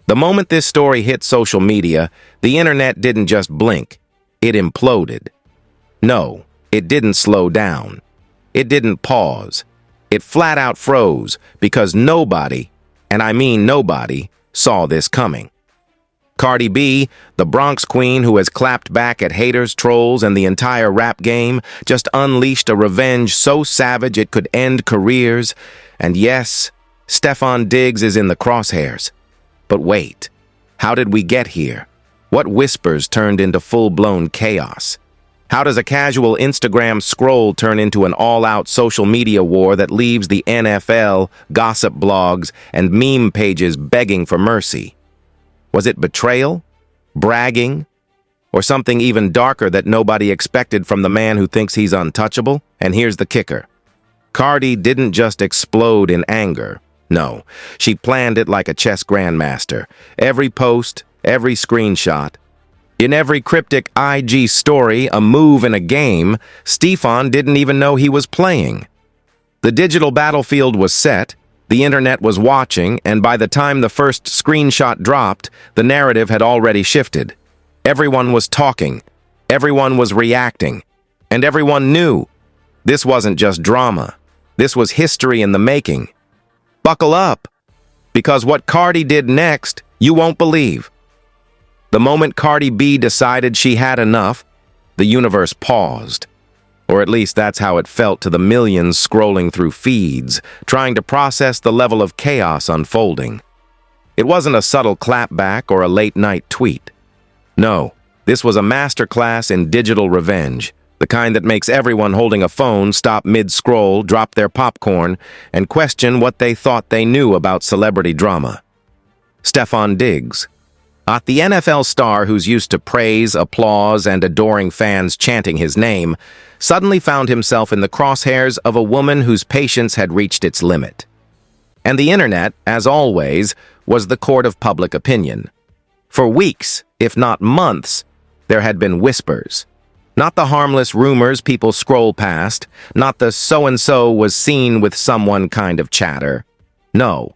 The moment this story hit social media, the internet didn't just blink, it imploded. No, it didn't slow down. It didn't pause. It flat out froze because nobody, and I mean nobody, saw this coming. Cardi B, the Bronx queen who has clapped back at haters, trolls, and the entire rap game, just unleashed a revenge so savage it could end careers. And yes, StefonDiggs is in the crosshairs. But wait, how did we get here? What whispers turned into full-blown chaos? How does a casual Instagram scroll turn into an all-out social media war that leaves the NFL, gossip blogs, and meme pages begging for mercy? Was it betrayal, bragging, or something even darker that nobody expected from the man who thinks he's untouchable? And here's the kicker. Cardi didn't just explode in anger. No, she planned it like a chess grandmaster. Every post, every screenshot, in every cryptic IG story, a move in a game, Stefon didn't even know he was playing. The digital battlefield was set, the internet was watching, and by the time the first screenshot dropped, the narrative had already shifted. Everyone was talking, everyone was reacting, and everyone knew. This wasn't just drama. This was history in the making. Buckle up, because what Cardi did next, you won't believe. The moment Cardi B decided she had enough, the universe paused. Or at least that's how it felt to the millions scrolling through feeds, trying to process the level of chaos unfolding. It wasn't a subtle clapback or a late-night tweet. No, this was a masterclass in digital revenge, the kind that makes everyone holding a phone stop mid-scroll, drop their popcorn, and question what they thought they knew about celebrity drama. StefonDiggs, the NFL star who's used to praise, applause, and adoring fans chanting his name, suddenly found himself in the crosshairs of a woman whose patience had reached its limit. And the internet, as always, was the court of public opinion. For weeks, if not months, there had been whispers. Not the harmless rumors people scroll past, not the so-and-so was seen with someone kind of chatter. No.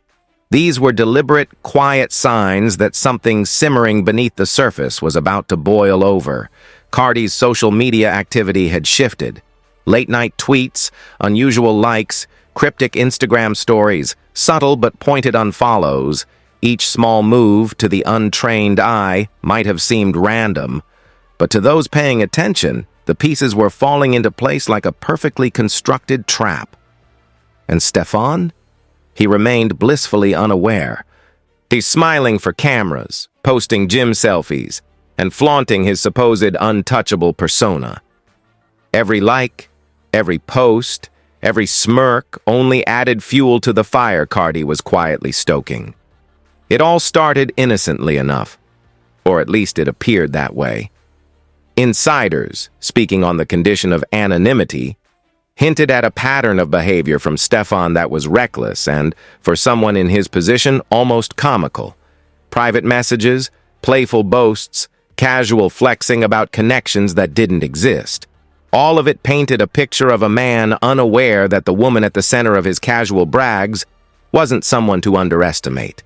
These were deliberate, quiet signs that something simmering beneath the surface was about to boil over. Cardi's social media activity had shifted. Late-night tweets, unusual likes, cryptic Instagram stories, subtle but pointed unfollows. Each small move, to the untrained eye, might have seemed random. But to those paying attention, the pieces were falling into place like a perfectly constructed trap. And Stefon? He remained blissfully unaware. He's smiling for cameras, posting gym selfies, and flaunting his supposed untouchable persona. Every like, every post, every smirk only added fuel to the fire Cardi was quietly stoking. It all started innocently enough, or at least it appeared that way. Insiders, speaking on the condition of anonymity, hinted at a pattern of behavior from Stefon that was reckless and, for someone in his position, almost comical. Private messages, playful boasts, casual flexing about connections that didn't exist. All of it painted a picture of a man unaware that the woman at the center of his casual brags wasn't someone to underestimate.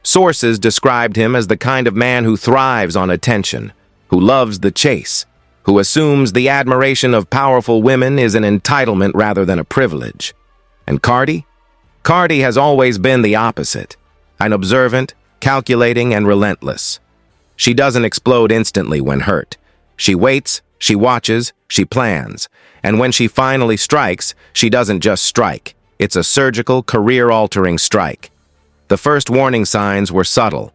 Sources described him as the kind of man who thrives on attention, who loves the chase, who assumes the admiration of powerful women is an entitlement rather than a privilege. And Cardi? Cardi has always been the opposite, an observant, calculating, and relentless. She doesn't explode instantly when hurt. She waits, she watches, she plans, and when she finally strikes, she doesn't just strike. It's a surgical, career-altering strike. The first warning signs were subtle.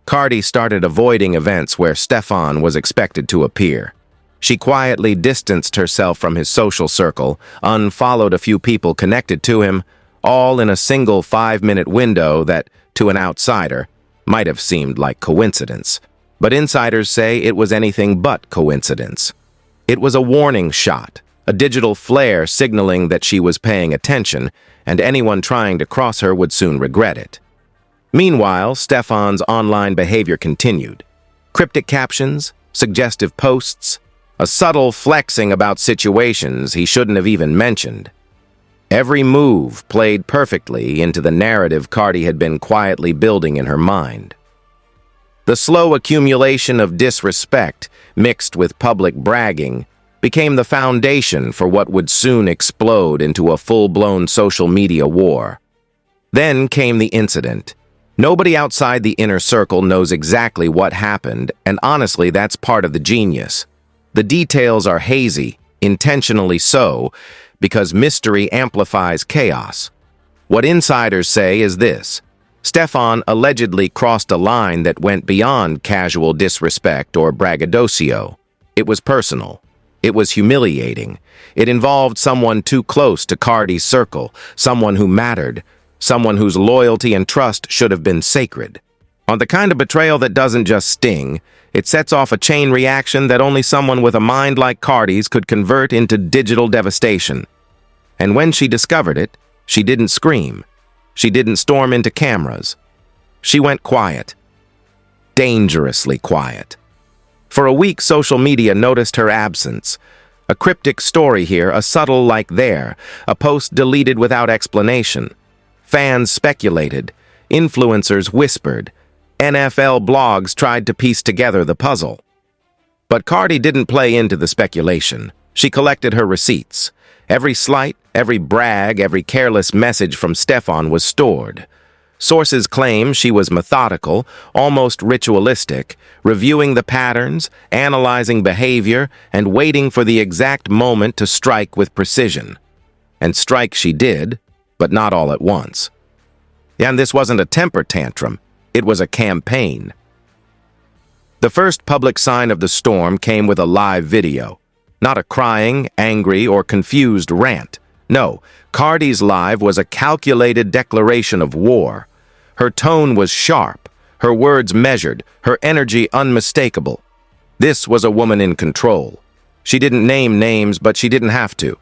Cardi started avoiding events where Stefon was expected to appear. She quietly distanced herself from his social circle, unfollowed a few people connected to him, all in a single 5-minute window that, to an outsider, might have seemed like coincidence. But insiders say it was anything but coincidence. It was a warning shot, a digital flare signaling that she was paying attention, and anyone trying to cross her would soon regret it. Meanwhile, Stefon's online behavior continued. Cryptic captions, suggestive posts, a subtle flexing about situations he shouldn't have even mentioned. Every move played perfectly into the narrative Cardi had been quietly building in her mind. The slow accumulation of disrespect, mixed with public bragging, became the foundation for what would soon explode into a full-blown social media war. Then came the incident. Nobody outside the inner circle knows exactly what happened, and honestly, that's part of the genius. The details are hazy, intentionally so, because mystery amplifies chaos. What insiders say is this: Stefon allegedly crossed a line that went beyond casual disrespect or braggadocio. It was personal. It was humiliating. It involved someone too close to Cardi's circle, someone who mattered, someone whose loyalty and trust should have been sacred. On the kind of betrayal that doesn't just sting, it sets off a chain reaction that only someone with a mind like Cardi's could convert into digital devastation. And when she discovered it, she didn't scream. She didn't storm into cameras. She went quiet. Dangerously quiet. For a week, social media noticed her absence. A cryptic story here, a subtle like there, a post deleted without explanation. Fans speculated. Influencers whispered. NFL blogs tried to piece together the puzzle. But Cardi didn't play into the speculation. She collected her receipts. Every slight, every brag, every careless message from Stefon was stored. Sources claim she was methodical, almost ritualistic, reviewing the patterns, analyzing behavior, and waiting for the exact moment to strike with precision. And strike she did, but not all at once. And this wasn't a temper tantrum. It was a campaign. The first public sign of the storm came with a live video. Not a crying, angry, or confused rant. No, Cardi's live was a calculated declaration of war. Her tone was sharp, her words measured, her energy unmistakable. This was a woman in control. She didn't name names, but she didn't have to.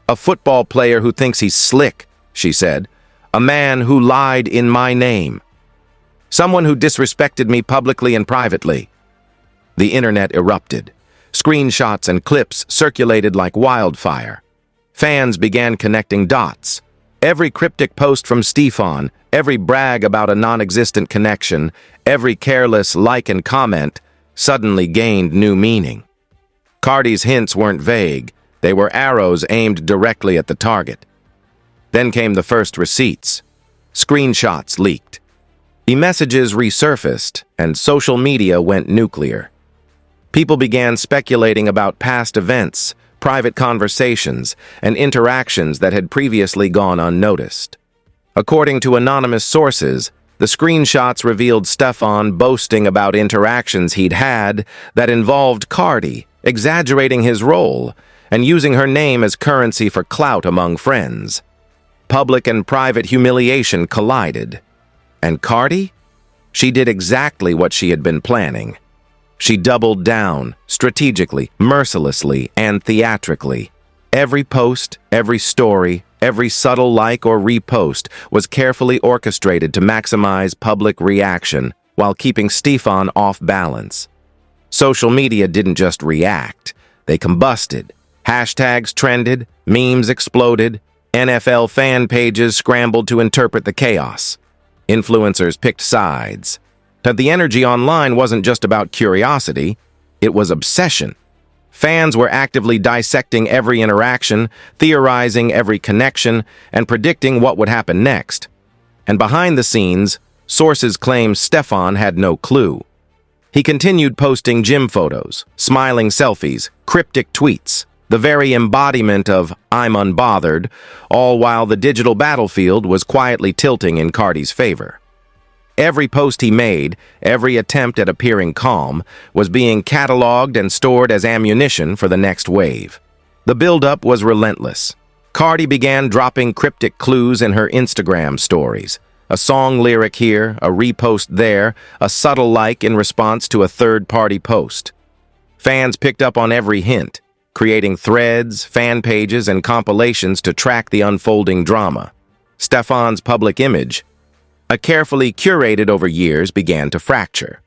A football player who thinks he's slick, she said. A man who lied in my name. Someone who disrespected me publicly and privately. The internet erupted. Screenshots and clips circulated like wildfire. Fans began connecting dots. Every cryptic post from Stefon, every brag about a non-existent connection, every careless like and comment suddenly gained new meaning. Cardi's hints weren't vague. They were arrows aimed directly at the target. Then came the first receipts. Screenshots leaked. The messages resurfaced, and social media went nuclear. People began speculating about past events, private conversations, and interactions that had previously gone unnoticed. According to anonymous sources, the screenshots revealed Stefon boasting about interactions he'd had that involved Cardi, exaggerating his role, and using her name as currency for clout among friends. Public and private humiliation collided. And Cardi? She did exactly what she had been planning. She doubled down, strategically, mercilessly, and theatrically. Every post, every story, every subtle like or repost was carefully orchestrated to maximize public reaction while keeping Stefon off balance. Social media didn't just react, they combusted. Hashtags trended, memes exploded, NFL fan pages scrambled to interpret the chaos. Influencers picked sides. But the energy online wasn't just about curiosity, it was obsession. Fans were actively dissecting every interaction, theorizing every connection, and predicting what would happen next. And behind the scenes, sources claim Stefon had no clue. He continued posting gym photos, smiling selfies, cryptic tweets, the very embodiment of "I'm unbothered," all while the digital battlefield was quietly tilting in Cardi's favor. Every post he made, every attempt at appearing calm, was being cataloged and stored as ammunition for the next wave. The buildup was relentless. Cardi began dropping cryptic clues in her Instagram stories. A song lyric here, a repost there, a subtle like in response to a third-party post. Fans picked up on every hint, creating threads, fan pages, and compilations to track the unfolding drama. Stefon's public image, a carefully curated over years, began to fracture.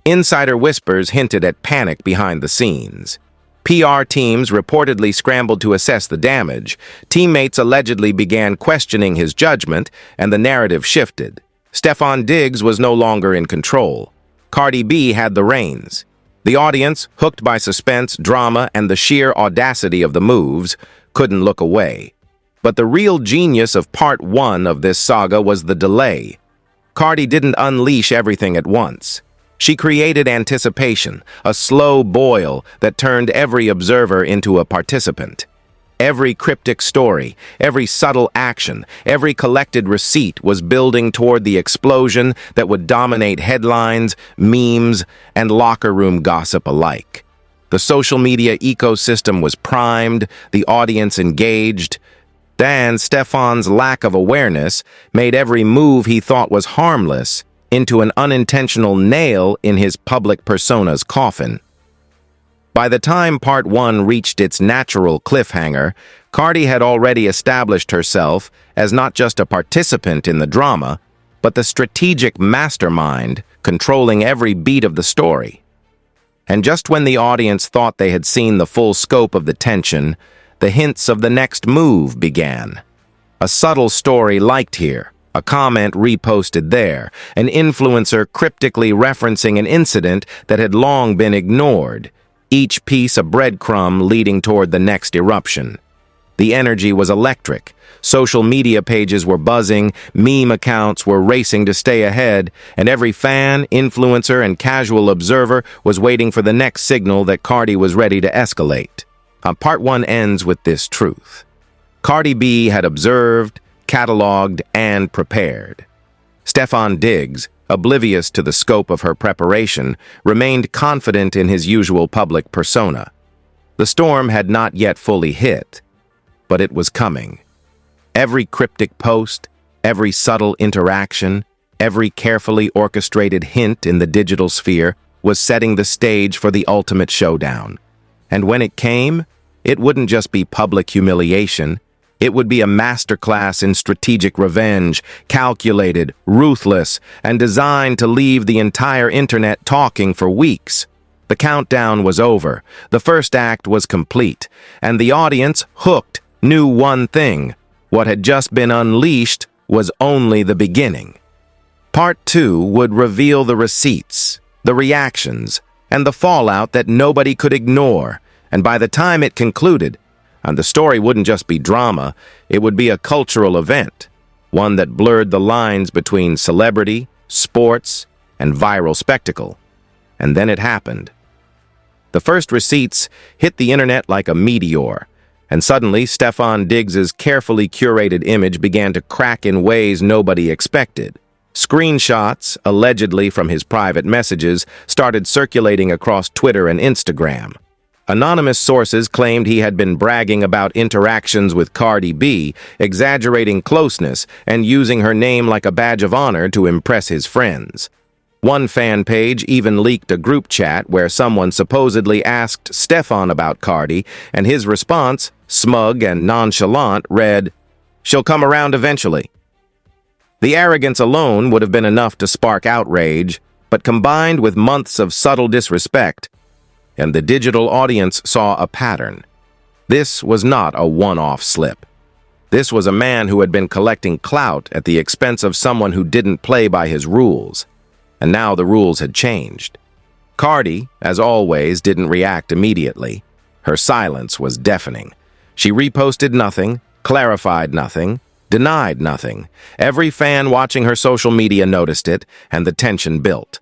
Insider whispers hinted at panic behind the scenes. PR teams reportedly scrambled to assess the damage. Teammates allegedly began questioning his judgment, and the narrative shifted. StefonDiggs was no longer in control. Cardi B had the reins. The audience, hooked by suspense, drama, and the sheer audacity of the moves, couldn't look away. But the real genius of part one of this saga was the delay. Cardi didn't unleash everything at once. She created anticipation, a slow boil that turned every observer into a participant. Every cryptic story, every subtle action, every collected receipt was building toward the explosion that would dominate headlines, memes, and locker room gossip alike. The social media ecosystem was primed, the audience engaged. Then Stefon's lack of awareness made every move he thought was harmless into an unintentional nail in his public persona's coffin. By the time part one reached its natural cliffhanger, Cardi had already established herself as not just a participant in the drama, but the strategic mastermind controlling every beat of the story. And just when the audience thought they had seen the full scope of the tension, the hints of the next move began. A subtle story liked here, a comment reposted there, an influencer cryptically referencing an incident that had long been ignored, each piece a breadcrumb leading toward the next eruption. The energy was electric. Social media pages were buzzing, meme accounts were racing to stay ahead, and every fan, influencer, and casual observer was waiting for the next signal that Cardi was ready to escalate. Part one ends with this truth. Cardi B had observed, cataloged, and prepared. StefonDiggs, oblivious to the scope of her preparation, remained confident in his usual public persona. The storm had not yet fully hit, but it was coming. Every cryptic post, every subtle interaction, every carefully orchestrated hint in the digital sphere was setting the stage for the ultimate showdown. And when it came, it wouldn't just be public humiliation. It would be a masterclass in strategic revenge, calculated, ruthless, and designed to leave the entire internet talking for weeks. The countdown was over. The first act was complete, and the audience, hooked, knew one thing. What had just been unleashed was only the beginning. Part two would reveal the receipts, the reactions, and the fallout that nobody could ignore, and by the time it concluded, and the story wouldn't just be drama, it would be a cultural event, one that blurred the lines between celebrity, sports, and viral spectacle. And then it happened. The first receipts hit the internet like a meteor, and suddenly StefonDiggs' carefully curated image began to crack in ways nobody expected. Screenshots, allegedly from his private messages, started circulating across Twitter and Instagram. Anonymous sources claimed he had been bragging about interactions with Cardi B, exaggerating closeness and using her name like a badge of honor to impress his friends. One fan page even leaked a group chat where someone supposedly asked Stefon about Cardi, and his response, smug and nonchalant, read, "She'll come around eventually." The arrogance alone would have been enough to spark outrage, but combined with months of subtle disrespect, and the digital audience saw a pattern. This was not a one-off slip. This was a man who had been collecting clout at the expense of someone who didn't play by his rules. And now the rules had changed. Cardi, as always, didn't react immediately. Her silence was deafening. She reposted nothing, clarified nothing, denied nothing. Every fan watching her social media noticed it, and the tension built.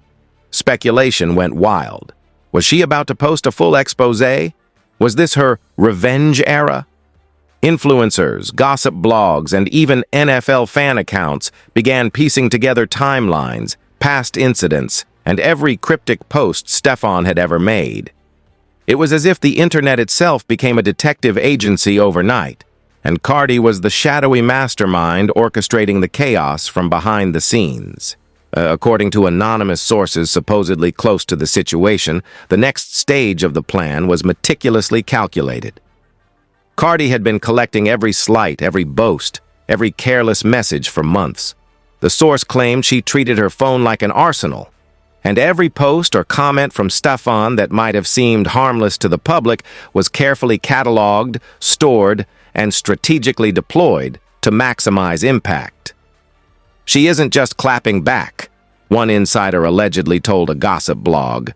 Speculation went wild. Was she about to post a full expose? Was this her revenge era? Influencers, gossip blogs, and even NFL fan accounts began piecing together timelines, past incidents, and every cryptic post Stefon had ever made. It was as if the internet itself became a detective agency overnight, and Cardi was the shadowy mastermind orchestrating the chaos from behind the scenes. According to anonymous sources supposedly close to the situation, the next stage of the plan was meticulously calculated. Cardi had been collecting every slight, every boast, every careless message for months. The source claimed she treated her phone like an arsenal, and every post or comment from Stefon that might have seemed harmless to the public was carefully cataloged, stored, and strategically deployed to maximize impact. She isn't just clapping back. one insider allegedly told a gossip blog.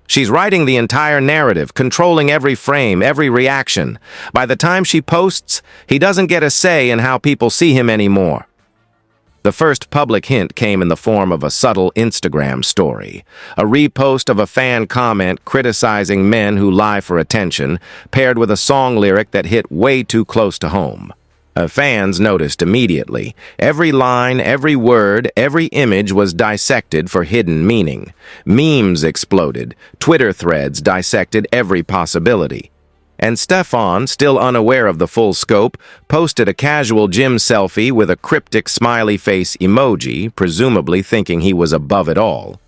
She's writing the entire narrative, controlling every frame, every reaction. By the time she posts, he doesn't get a say in how people see him anymore. The first public hint came in the form of a subtle Instagram story, a repost of a fan comment criticizing men who lie for attention, paired with a song lyric that hit way too close to home. Fans noticed immediately. Every line, every word, every image was dissected for hidden meaning. Memes exploded. Twitter threads dissected every possibility. And Stefon, still unaware of the full scope, posted a casual gym selfie with a cryptic smiley face emoji, presumably thinking he was above it all.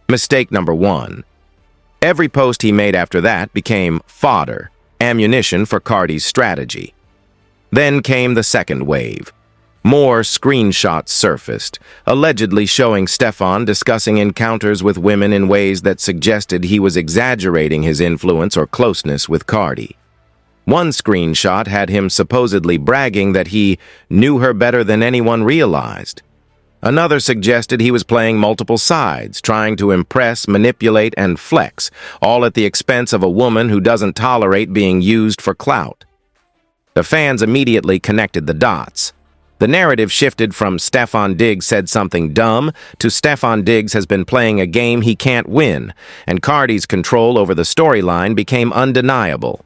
Mistake number 1. Every post he made after that became fodder, ammunition for Cardi's strategy. Then came the second wave. More screenshots surfaced, allegedly showing Stefon discussing encounters with women in ways that suggested he was exaggerating his influence or closeness with Cardi. One screenshot had him supposedly bragging that he knew her better than anyone realized. Another suggested he was playing multiple sides, trying to impress, manipulate, and flex, all at the expense of a woman who doesn't tolerate being used for clout. The fans immediately connected the dots. The narrative shifted from StefonDiggs said something dumb to StefonDiggs has been playing a game he can't win, and Cardi's control over the storyline became undeniable.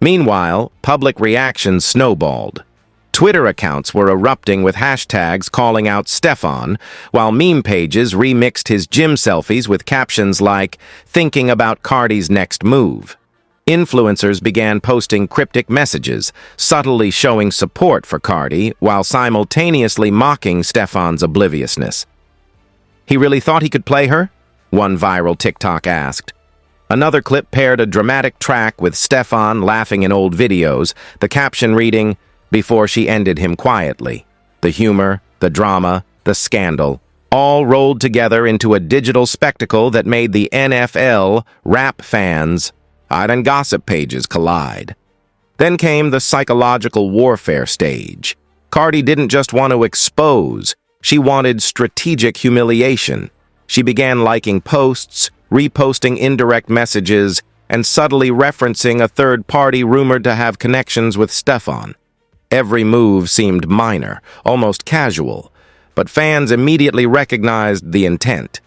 Meanwhile, public reactions snowballed. Twitter accounts were erupting with hashtags calling out Stefon, while meme pages remixed his gym selfies with captions like, "Thinking about Cardi's next move." Influencers began posting cryptic messages, subtly showing support for Cardi while simultaneously mocking Stefon's obliviousness. "He really thought he could play her?" one viral TikTok asked. Another clip paired a dramatic track with Stefon laughing in old videos, the caption reading, "Before she ended him quietly." The humor, the drama, the scandal, all rolled together into a digital spectacle that made the NFL, rap fans, and gossip pages collide. Then came the psychological warfare stage. Cardi didn't just want to expose, she wanted strategic humiliation. She began liking posts, reposting indirect messages, and subtly referencing a third party rumored to have connections with Stefon. Every move seemed minor, almost casual, but fans immediately recognized the intent.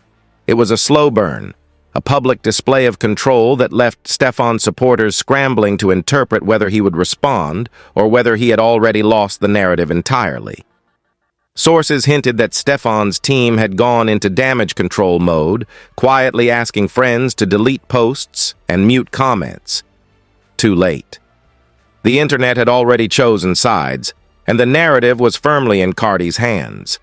It was a slow burn, a public display of control that left Stefon supporters scrambling to interpret whether he would respond or whether he had already lost the narrative entirely. Sources hinted that Stefon's team had gone into damage control mode, quietly asking friends to delete posts and mute comments. Too late. The internet had already chosen sides, and the narrative was firmly in Cardi's hands.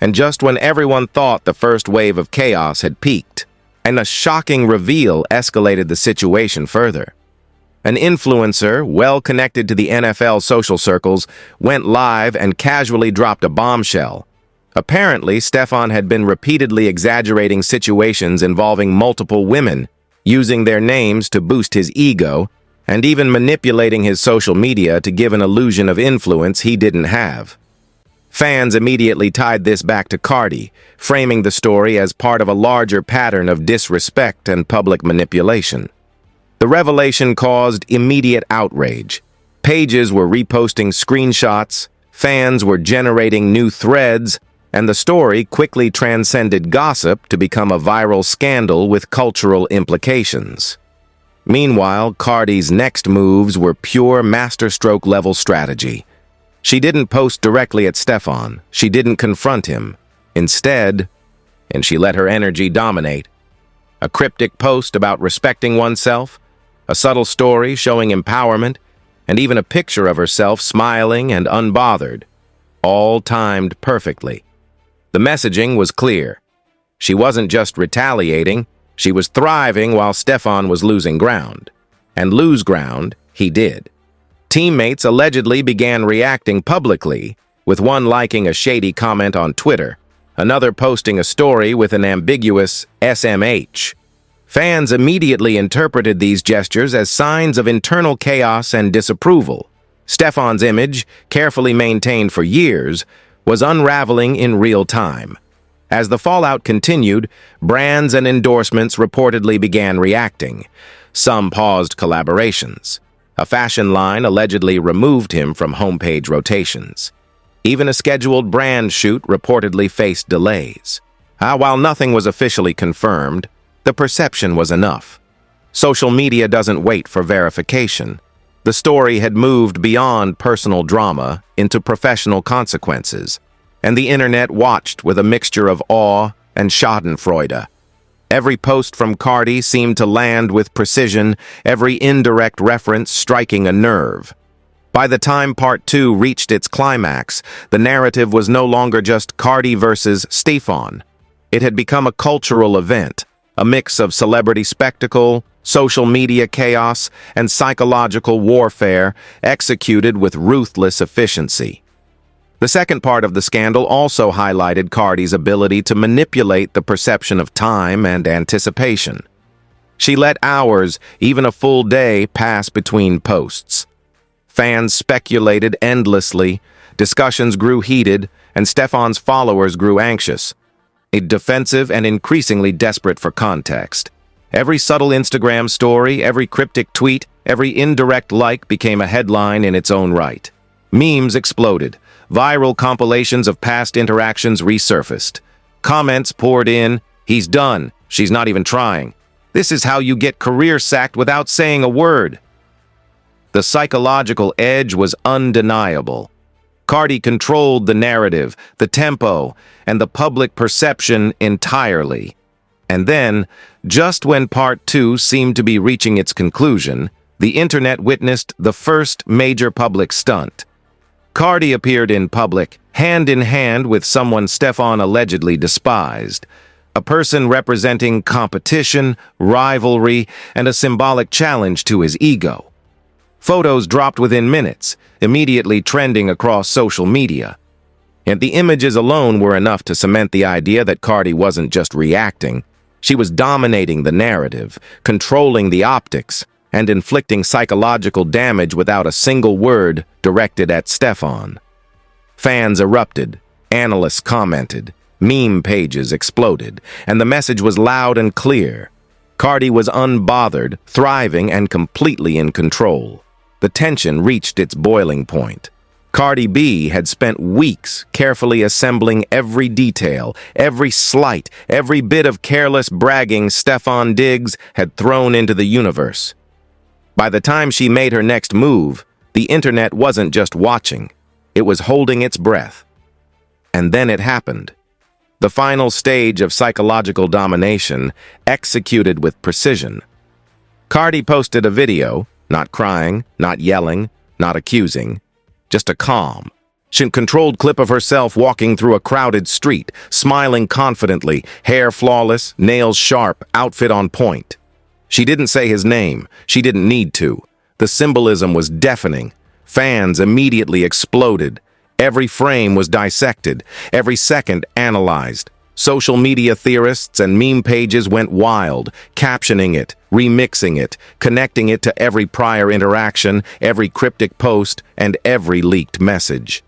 And just when everyone thought the first wave of chaos had peaked, and a shocking reveal escalated the situation further. An influencer, well connected to the NFL social circles, went live and casually dropped a bombshell. Apparently, Stefon had been repeatedly exaggerating situations involving multiple women, using their names to boost his ego, and even manipulating his social media to give an illusion of influence he didn't have. Fans immediately tied this back to Cardi, framing the story as part of a larger pattern of disrespect and public manipulation. The revelation caused immediate outrage. Pages were reposting screenshots, fans were generating new threads, and the story quickly transcended gossip to become a viral scandal with cultural implications. Meanwhile, Cardi's next moves were pure masterstroke-level strategy. She didn't post directly at Stefon. She didn't confront him. Instead, and she let her energy dominate. A cryptic post about respecting oneself, a subtle story showing empowerment, and even a picture of herself smiling and unbothered, all timed perfectly. The messaging was clear. She wasn't just retaliating, she was thriving while Stefon was losing ground. And lose ground, he did. Teammates allegedly began reacting publicly, with one liking a shady comment on Twitter, another posting a story with an ambiguous SMH. Fans immediately interpreted these gestures as signs of internal chaos and disapproval. Stefon's image, carefully maintained for years, was unraveling in real time. As the fallout continued, brands and endorsements reportedly began reacting. Some paused collaborations. A fashion line allegedly removed him from homepage rotations. Even a scheduled brand shoot reportedly faced delays. While nothing was officially confirmed, the perception was enough. Social media doesn't wait for verification. The story had moved beyond personal drama into professional consequences, and the internet watched with a mixture of awe and schadenfreude. Every post from Cardi seemed to land with precision, every indirect reference striking a nerve. By the time Part 2 reached its climax, the narrative was no longer just Cardi versus Stefon. It had become a cultural event, a mix of celebrity spectacle, social media chaos, and psychological warfare executed with ruthless efficiency. The second part of the scandal also highlighted Cardi's ability to manipulate the perception of time and anticipation. She let hours, even a full day, pass between posts. Fans speculated endlessly, discussions grew heated, and Stefon's followers grew anxious, defensive and increasingly desperate for context. Every subtle Instagram story, every cryptic tweet, every indirect like became a headline in its own right. Memes exploded. Viral compilations of past interactions resurfaced. Comments poured in, "He's done. She's not even trying. This is how you get career sacked without saying a word." The psychological edge was undeniable. Cardi controlled the narrative, the tempo, and the public perception entirely. And then, just when Part 2 seemed to be reaching its conclusion, the internet witnessed the first major public stunt. Cardi appeared in public, hand in hand with someone Stefon allegedly despised, a person representing competition, rivalry, and a symbolic challenge to his ego. Photos dropped within minutes, immediately trending across social media. And the images alone were enough to cement the idea that Cardi wasn't just reacting. She was dominating the narrative, controlling the optics, and inflicting psychological damage without a single word directed at Stefon. Fans erupted, analysts commented, meme pages exploded, and the message was loud and clear. Cardi was unbothered, thriving, and completely in control. The tension reached its boiling point. CardiB had spent weeks carefully assembling every detail, every slight, every bit of careless bragging StefonDiggs had thrown into the universe. By the time she made her next move, the internet wasn't just watching, it was holding its breath. And then it happened. The final stage of psychological domination, executed with precision. Cardi posted a video, not crying, not yelling, not accusing, just a calm, controlled clip of herself walking through a crowded street, smiling confidently, hair flawless, nails sharp, outfit on point. She didn't say his name. She didn't need to. The symbolism was deafening. Fans immediately exploded. Every frame was dissected, every second analyzed. Social media theorists and meme pages went wild, captioning it, remixing it, connecting it to every prior interaction, every cryptic post, and every leaked message.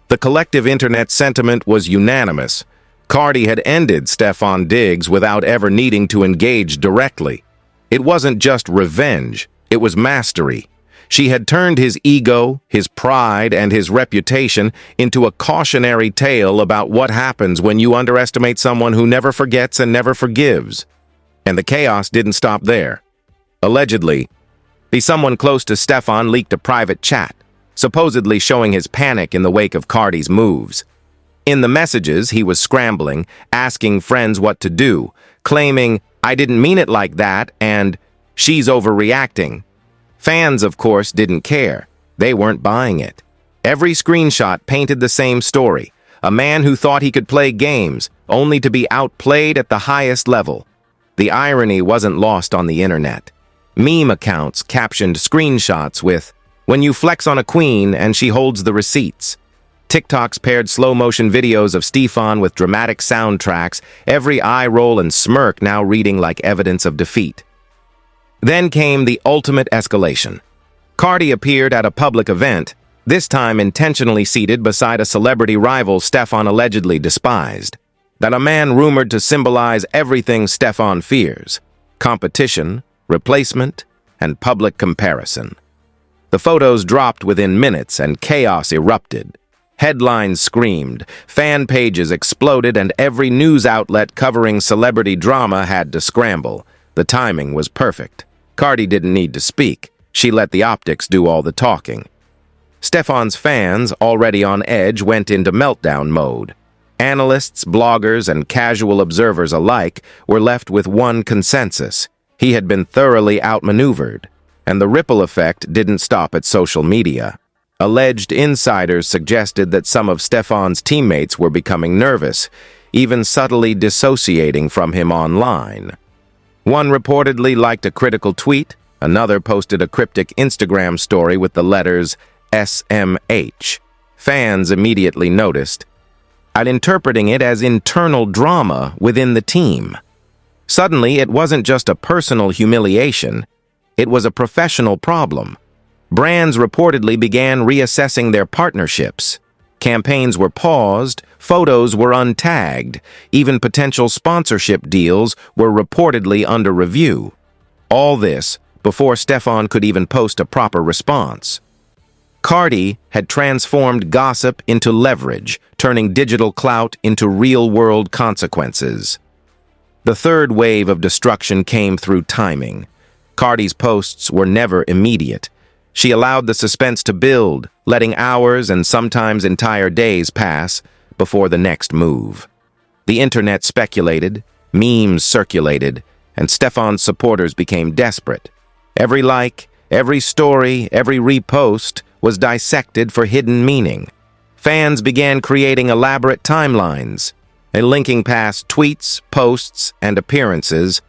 The collective internet sentiment was unanimous. Cardi had ended StefonDiggs without ever needing to engage directly. It wasn't just revenge, it was mastery. She had turned his ego, his pride, and his reputation into a cautionary tale about what happens when you underestimate someone who never forgets and never forgives. And the chaos didn't stop there. Allegedly, someone close to Stefon leaked a private chat, supposedly showing his panic in the wake of Cardi's moves. In the messages, he was scrambling, asking friends what to do, claiming, "I didn't mean it like that," and "she's overreacting." Fans, of course, didn't care. They weren't buying it. Every screenshot painted the same story. A man who thought he could play games, only to be outplayed at the highest level. The irony wasn't lost on the internet. Meme accounts captioned screenshots with, "When you flex on a queen and she holds the receipts." TikToks paired slow-motion videos of Stefon with dramatic soundtracks, every eye roll and smirk now reading like evidence of defeat. Then came the ultimate escalation. Cardi appeared at a public event, this time intentionally seated beside a celebrity rival Stefon allegedly despised. that a man rumored to symbolize everything Stefon fears: competition, replacement, and public comparison. The photos dropped within minutes and chaos erupted. Headlines screamed, fan pages exploded, and every news outlet covering celebrity drama had to scramble. The timing was perfect. Cardi didn't need to speak. She let the optics do all the talking. Stefon's fans, already on edge, went into meltdown mode. Analysts, bloggers, and casual observers alike were left with one consensus: he had been thoroughly outmaneuvered. And the ripple effect didn't stop at social media. Alleged insiders suggested that some of Stefon's teammates were becoming nervous, even subtly dissociating from him online. One reportedly liked a critical tweet, another posted a cryptic Instagram story with the letters SMH. Fans immediately noticed, interpreting it as internal drama within the team. Suddenly, it wasn't just a personal humiliation, it was a professional problem. Brands reportedly began reassessing their partnerships. Campaigns were paused, photos were untagged, even potential sponsorship deals were reportedly under review. All this before Stefon could even post a proper response. Cardi had transformed gossip into leverage, turning digital clout into real-world consequences. The third wave of destruction came through timing. Cardi's posts were never immediate. She allowed the suspense to build, letting hours and sometimes entire days pass before the next move. The internet speculated, memes circulated, and Stefon's supporters became desperate. Every like, every story, every repost was dissected for hidden meaning. Fans began creating elaborate timelines, linking past tweets, posts, and appearances,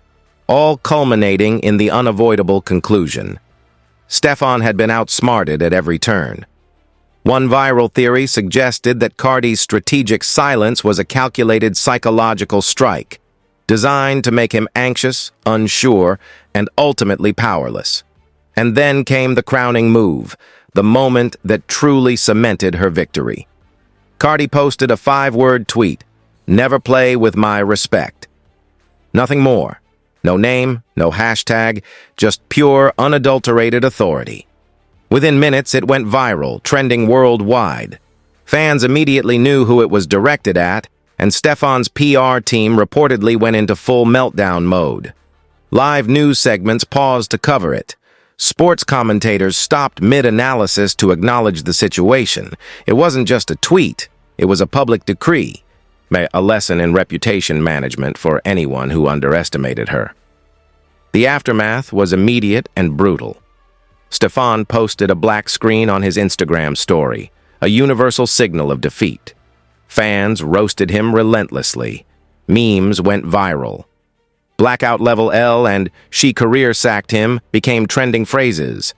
all culminating in the unavoidable conclusion: Stefon had been outsmarted at every turn. One viral theory suggested that Cardi's strategic silence was a calculated psychological strike, designed to make him anxious, unsure, and ultimately powerless. And then came the crowning move, the moment that truly cemented her victory. Cardi posted a 5-word tweet: "Never play with my respect." Nothing more. No name, no hashtag, just pure, unadulterated authority. Within minutes, it went viral, trending worldwide. Fans immediately knew who it was directed at, and Stefon's PR team reportedly went into full meltdown mode. Live news segments paused to cover it. Sports commentators stopped mid-analysis to acknowledge the situation. It wasn't just a tweet, it was a public decree. A lesson in reputation management for anyone who underestimated her. The aftermath was immediate and brutal. Stefon posted a black screen on his Instagram story, a universal signal of defeat. Fans roasted him relentlessly. Memes went viral. Blackout Level L and "she career sacked him" became trending phrases.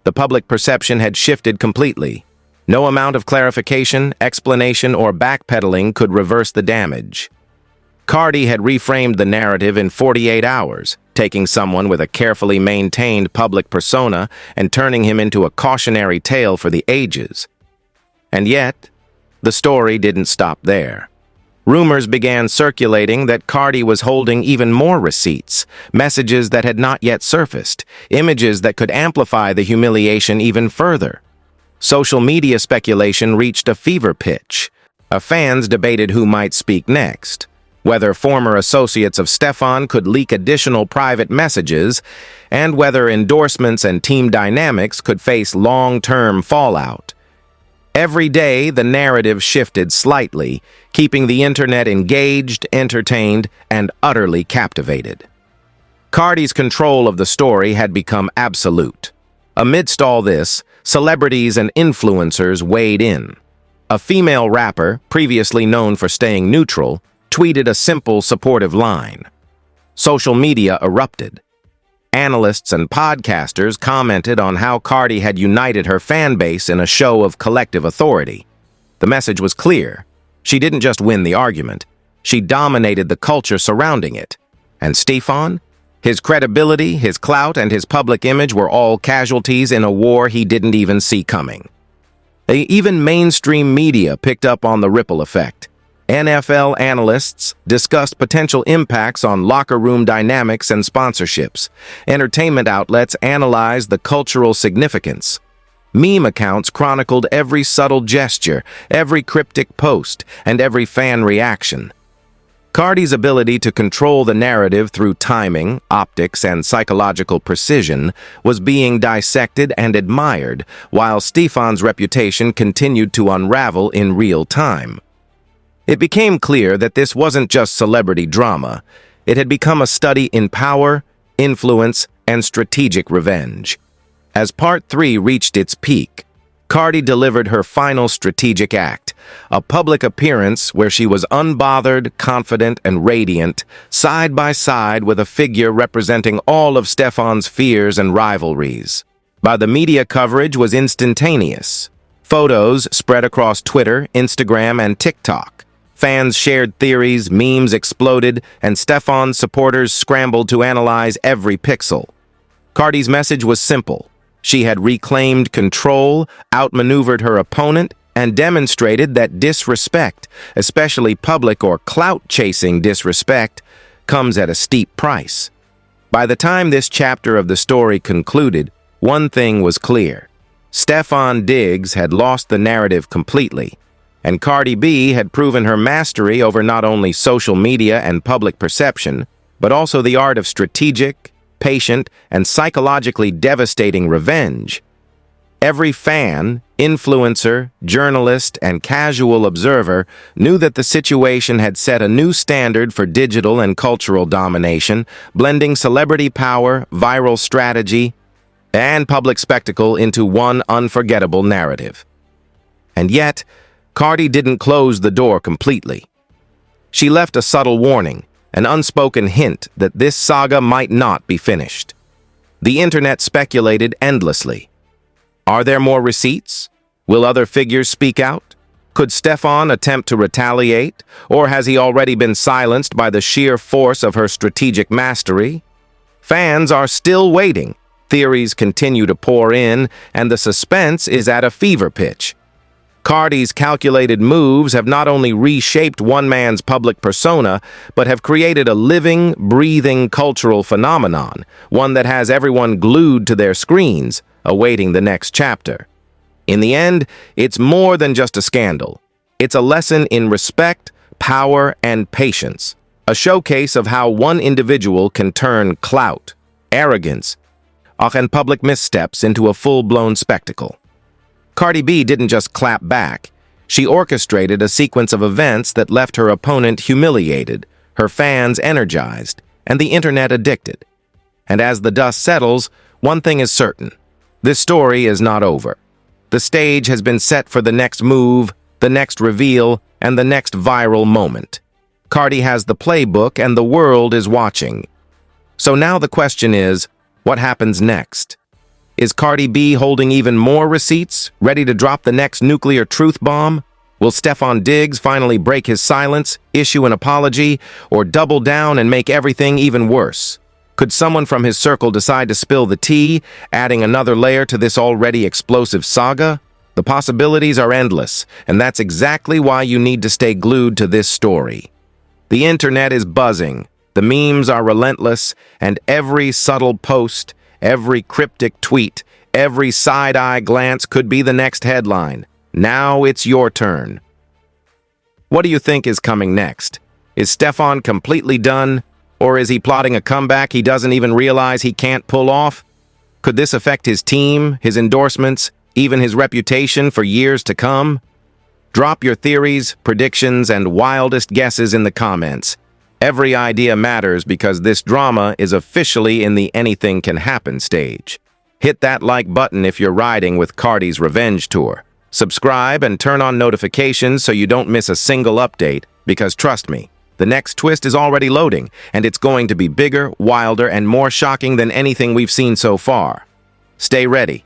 The public perception had shifted completely. No amount of clarification, explanation, or backpedaling could reverse the damage. Cardi had reframed the narrative in 48 hours, taking someone with a carefully maintained public persona and turning him into a cautionary tale for the ages. And yet, the story didn't stop there. Rumors began circulating that Cardi was holding even more receipts, messages that had not yet surfaced, images that could amplify the humiliation even further. Social media speculation reached a fever pitch. Fans debated who might speak next, whether former associates of Stefon could leak additional private messages, and whether endorsements and team dynamics could face long-term fallout. Every day, the narrative shifted slightly, keeping the internet engaged, entertained, and utterly captivated. Cardi's control of the story had become absolute. Amidst all this, celebrities and influencers weighed in. A female rapper, previously known for staying neutral, tweeted a simple, supportive line. Social media erupted. Analysts and podcasters commented on how Cardi had united her fan base in a show of collective authority. The message was clear. She didn't just win the argument, she dominated the culture surrounding it. And Stefon? His credibility, his clout, and his public image were all casualties in a war he didn't even see coming. Even mainstream media picked up on the ripple effect. NFL analysts discussed potential impacts on locker room dynamics and sponsorships. Entertainment outlets analyzed the cultural significance. Meme accounts chronicled every subtle gesture, every cryptic post, and every fan reaction. Cardi's ability to control the narrative through timing, optics, and psychological precision was being dissected and admired, while Stefon's reputation continued to unravel in real time. It became clear that this wasn't just celebrity drama. It had become a study in power, influence, and strategic revenge. As Part 3 reached its peak, Cardi delivered her final strategic act, a public appearance where she was unbothered, confident, and radiant, side by side with a figure representing all of Stefon's fears and rivalries. But the media coverage was instantaneous. Photos spread across Twitter, Instagram, and TikTok. Fans shared theories, memes exploded, and Stefon's supporters scrambled to analyze every pixel. Cardi's message was simple. She had reclaimed control, outmaneuvered her opponent, and demonstrated that disrespect, especially public or clout-chasing disrespect, comes at a steep price. By the time this chapter of the story concluded, one thing was clear. StefonDiggs had lost the narrative completely, and CardiB had proven her mastery over not only social media and public perception, but also the art of strategic, patient, and psychologically devastating revenge. Every fan, influencer, journalist, and casual observer knew that the situation had set a new standard for digital and cultural domination, blending celebrity power, viral strategy, and public spectacle into one unforgettable narrative. And yet, Cardi didn't close the door completely. She left a subtle warning, an unspoken hint that this saga might not be finished. The internet speculated endlessly. Are there more receipts? Will other figures speak out? Could Stefon attempt to retaliate, or has he already been silenced by the sheer force of her strategic mastery? Fans are still waiting. Theories continue to pour in, and the suspense is at a fever pitch. Cardi's calculated moves have not only reshaped one man's public persona, but have created a living, breathing cultural phenomenon, one that has everyone glued to their screens, awaiting the next chapter. In the end, it's more than just a scandal. It's a lesson in respect, power, and patience, a showcase of how one individual can turn clout, arrogance, and public missteps into a full-blown spectacle. CardiB didn't just clap back. She orchestrated a sequence of events that left her opponent humiliated, her fans energized, and the internet addicted. And as the dust settles, one thing is certain. This story is not over. The stage has been set for the next move, the next reveal, and the next viral moment. Cardi has the playbook and the world is watching. So now the question is, what happens next? Is CardiB holding even more receipts, ready to drop the next nuclear truth bomb? Will StefonDiggs finally break his silence, issue an apology, or double down and make everything even worse? Could someone from his circle decide to spill the tea, adding another layer to this already explosive saga? The possibilities are endless, and that's exactly why you need to stay glued to this story. The internet is buzzing, the memes are relentless, and every subtle post, every cryptic tweet, every side-eye glance could be the next headline. Now it's your turn. What do you think is coming next? Is Stefon completely done? Or is he plotting a comeback he doesn't even realize he can't pull off? Could this affect his team, his endorsements, even his reputation for years to come? Drop your theories, predictions, and wildest guesses in the comments. Every idea matters because this drama is officially in the anything can happen stage. Hit that like button if you're riding with Cardi's revenge tour. Subscribe and turn on notifications so you don't miss a single update, because trust me, the next twist is already loading, and it's going to be bigger, wilder, and more shocking than anything we've seen so far. Stay ready.